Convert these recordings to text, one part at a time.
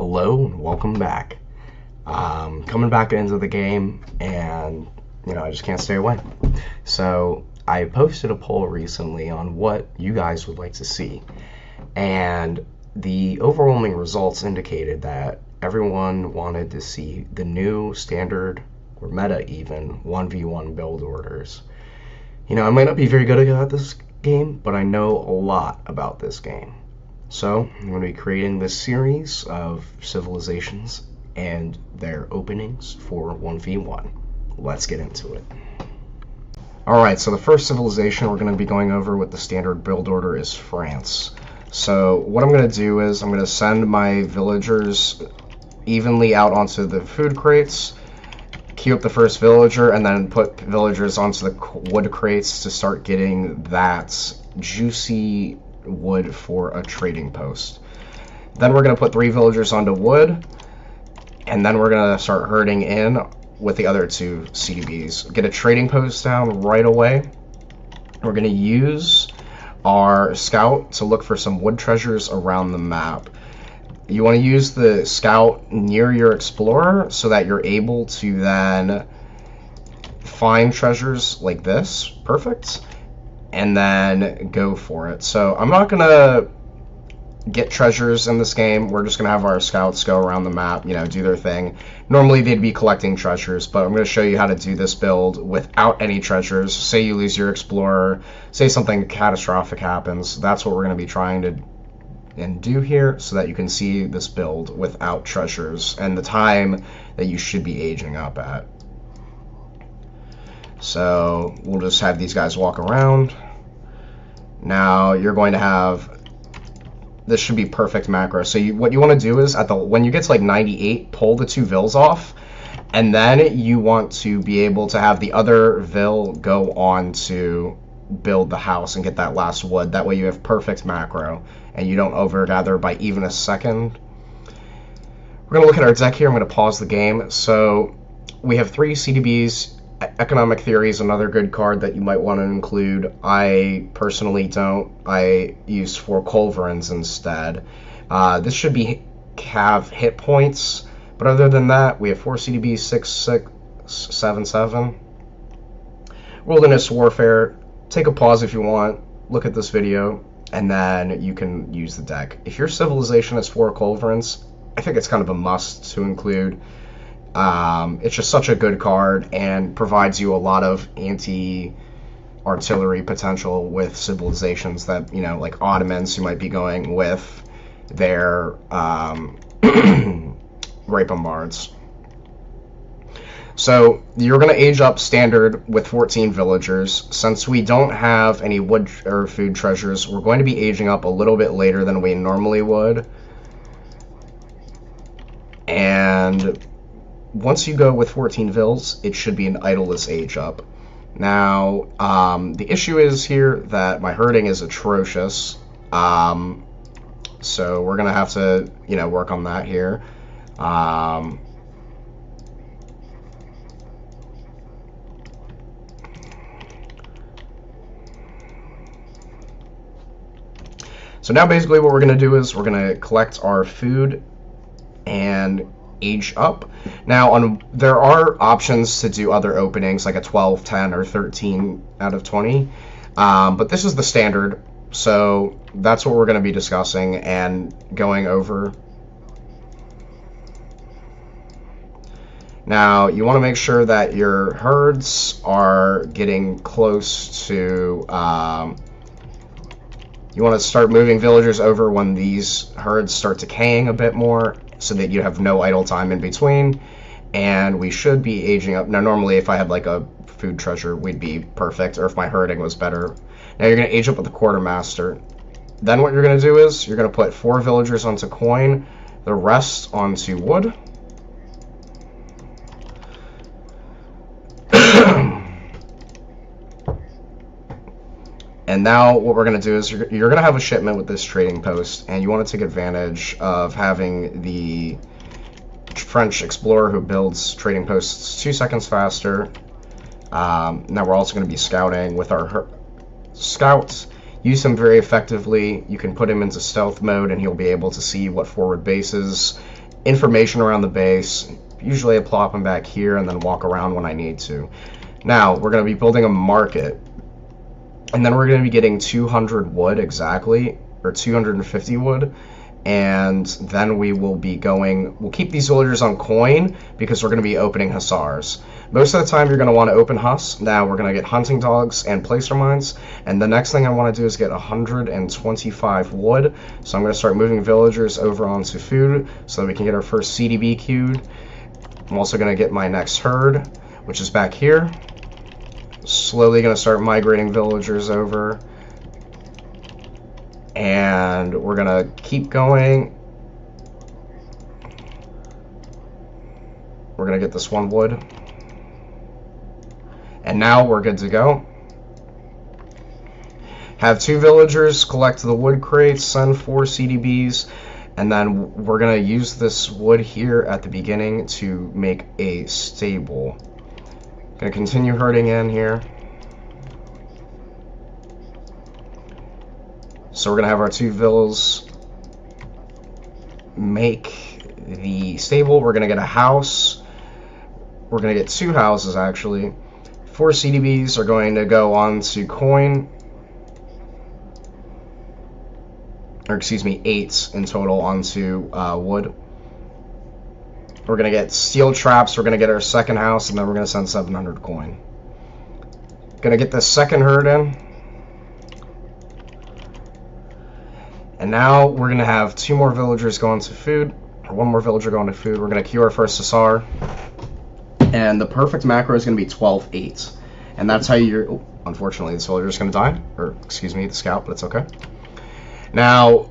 Hello and welcome back. Coming back into the game, and I just can't stay away. So I posted a poll recently on what you guys would like to see, and the overwhelming results indicated that everyone wanted to see the new standard or meta even 1v1 build orders. I might not be very good at this game, but I know a lot about this game. So I'm going to be creating this series of civilizations and their openings for 1v1. Let's get into it. Alright, so the first civilization we're going to be going over with the standard build order is France. So what I'm going to do is I'm going to send my villagers evenly out onto the food crates, queue up the first villager, and then put villagers onto the wood crates to start getting that juicy wood for a trading post. Then we're going to put 3 villagers onto wood, and then we're going to start herding in with the other 2 CDBs. Get a trading post down right away. We're going to use our scout to look for some wood treasures around the map. You want to use the scout near your explorer so that you're able to then find treasures like this. Perfect. And then go for it. So I'm not gonna get treasures in this game. We're just gonna have our scouts go around the map, do their thing. Normally they'd be collecting treasures, but I'm gonna show you how to do this build without any treasures. Say you lose your explorer, say something catastrophic happens. That's what we're gonna be trying to do here, so that you can see this build without treasures and the time that you should be aging up at. So we'll just have these guys walk around. Now you're going to have, this should be perfect macro. So what you want to do is when you get to like 98, pull the 2 vills off, and then you want to be able to have the other vill go on to build the house and get that last wood. That way you have perfect macro and you don't overgather by even a second. We're going to look at our deck here. I'm going to pause the game. So we have 3 CDBs. Economic Theory is another good card that you might want to include. I personally don't. I use 4 Culverins instead. This should have hit points, but other than that, we have 4 CDBs, 6, 6, 7, 7. Wilderness Warfare. Take a pause if you want. Look at this video, and then you can use the deck. If your civilization has 4 Culverins, I think it's kind of a must to include. It's just such a good card and provides you a lot of anti-artillery potential with civilizations that, like Ottomans, who might be going with their Great Bombards. So you're going to age up standard with 14 villagers. Since we don't have any wood or food treasures, we're going to be aging up a little bit later than we normally would. And once you go with 14 vills, it should be an idleless age up. Now, the issue is here that my herding is atrocious. So we're going to have to, work on that here. So now basically what we're going to do is we're going to collect our food and age up. Now, there are options to do other openings, like a 12, 10, or 13 out of 20. But this is the standard, so that's what we're going to be discussing and going over. Now, you want to make sure that your herds are getting close to... you want to start moving villagers over when these herds start decaying a bit more, so that you have no idle time in between, and we should be aging up. Now, normally if I had like a food treasure, we'd be perfect, or if my herding was better. Now you're going to age up with the quartermaster. Then what you're going to do is you're going to put 4 villagers onto coin, the rest onto wood. And now what we're going to do is you're going to have a shipment with this trading post, and you want to take advantage of having the French explorer who builds trading posts 2 seconds faster. Now we're also going to be scouting with our scouts. Use him very effectively. You can put him into stealth mode, and he'll be able to see what forward bases information around the base. Usually I plop them back here and then walk around when I need to. Now, we're going to be building a market. And then we're going to be getting 200 wood exactly, or 250 wood. And then we will be going, we'll keep these villagers on coin because we're going to be opening hussars. Most of the time you're going to want to open huss. Now we're going to get hunting dogs and placer mines. And the next thing I want to do is get 125 wood. So I'm going to start moving villagers over onto food so that we can get our first CDB queued. I'm also going to get my next herd, which is back here. Slowly going to start migrating villagers over. And we're going to keep going. We're going to get this one wood. And now we're good to go. Have 2 villagers collect the wood crates, send 4 CDBs, and then we're going to use this wood here at the beginning to make a stable. Going to continue herding in here. So we're going to have our 2 villas make the stable. We're going to get a house. We're going to get 2 houses, actually. 4 CDBs are going to go on to coin. Or excuse me, 8 in total onto wood. We're going to get steel traps. We're going to get our second house, and then we're going to send 700 coin. Going to get the second herd in. And now we're going to have 2 more villagers going to food, or 1 more villager going to food. We're going to queue our first hussar. And the perfect macro is going to be 12-8. And that's how you're... Oh, unfortunately, this villager is going to die. Or, excuse me, the scout, but it's okay. Now,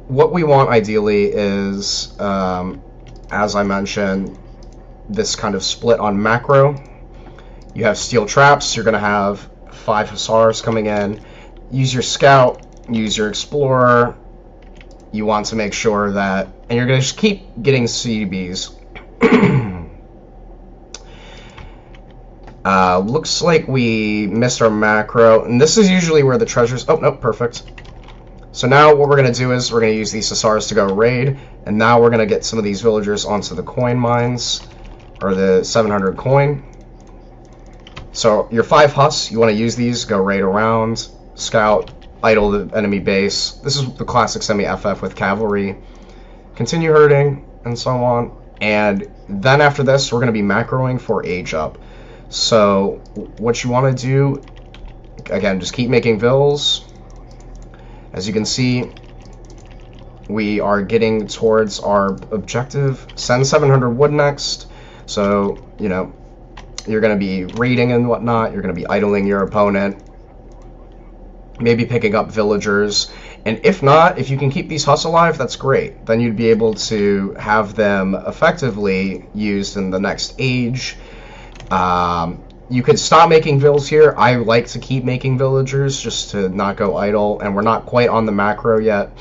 what we want ideally is, as I mentioned, this kind of split on macro. You have steel traps. You're going to have 5 hussars coming in. Use your scout. Use your explorer. You want to make sure that, and you're going to just keep getting CDBs. Looks like we missed our macro, and this is usually where the treasures, oh, no, perfect. So now what we're going to do is we're going to use these hussars to go raid, and now we're going to get some of these villagers onto the coin mines, or the 700 coin. So your 5 huss, you want to use these, go raid around, scout, idle the enemy base. This is the classic semi-FF with cavalry. Continue herding, and so on. And then after this, we're going to be macroing for age up. So what you want to do, again, just keep making vills. As you can see, we are getting towards our objective. Send 700 wood next. So, you know, you're going to be raiding and whatnot. You're going to be idling your opponent. Maybe picking up villagers, and if not, if you can keep these huss alive, that's great. Then you'd be able to have them effectively used in the next age. You could stop making vills here. I like to keep making villagers just to not go idle, and we're not quite on the macro yet.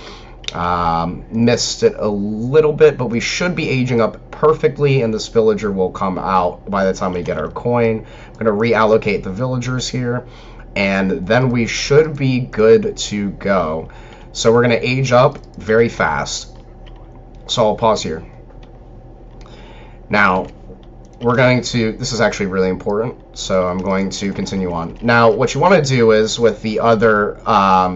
Missed it a little bit, but we should be aging up perfectly, and this villager will come out by the time we get our coin. I'm going to reallocate the villagers here. And then we should be good to go. So we're going to age up very fast. So I'll pause here. Now, we're going to... This is actually really important, so I'm going to continue on. Now, what you want to do is, with the other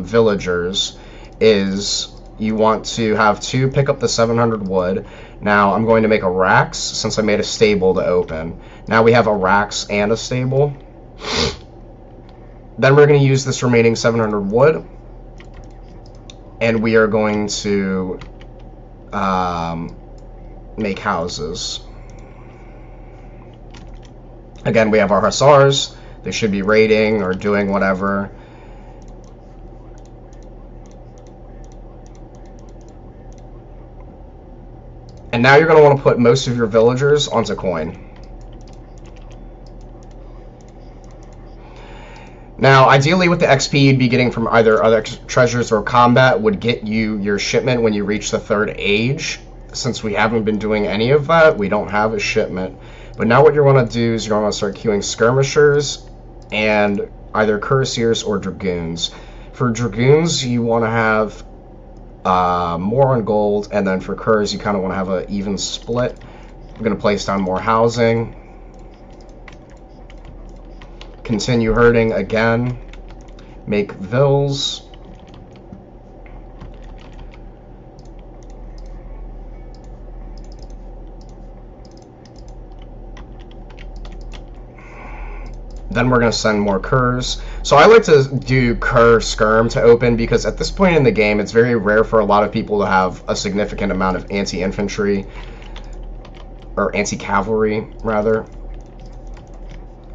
villagers, is you want to have 2 pick up the 700 wood. Now, I'm going to make a racks, since I made a stable to open. Now we have a racks and a stable. Then we're going to use this remaining 700 wood, and we are going to make houses. Again, we have our hussars. They should be raiding or doing whatever. And now you're going to want to put most of your villagers onto coin. Now, ideally with the XP you'd be getting from either other treasures or combat would get you your shipment when you reach the 3rd age. Since we haven't been doing any of that, we don't have a shipment. But now what you want to do is you want to start queuing skirmishers and either cuirassiers or dragoons. For dragoons, you want to have more on gold, and then for Kurz, you kind of want to have an even split. I'm going to place down more housing. Continue herding again. Make vills. Then we're going to send more curs. So I like to do cur skirm to open because at this point in the game, it's very rare for a lot of people to have a significant amount of anti-infantry, or anti-cavalry, rather.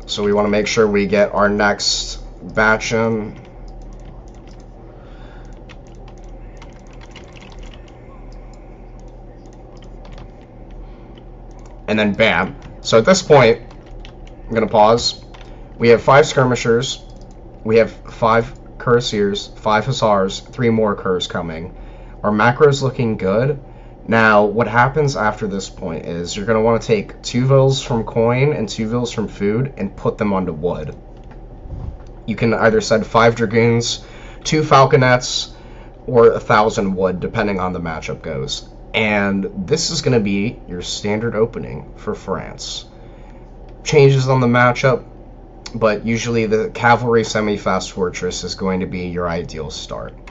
So we want to make sure we get our next batch in. And then bam. So at this point, I'm going to pause. We have 5 skirmishers, we have 5 cuirassiers, 5 hussars, 3 more curs coming. Our macro's looking good. Now, what happens after this point is you're going to want to take 2 vills from coin and 2 vills from food and put them onto wood. You can either send 5 dragoons, 2 falconets, or 1,000 wood, depending on the matchup goes. And this is going to be your standard opening for France. Changes on the matchup, but usually the cavalry semi-fast fortress is going to be your ideal start.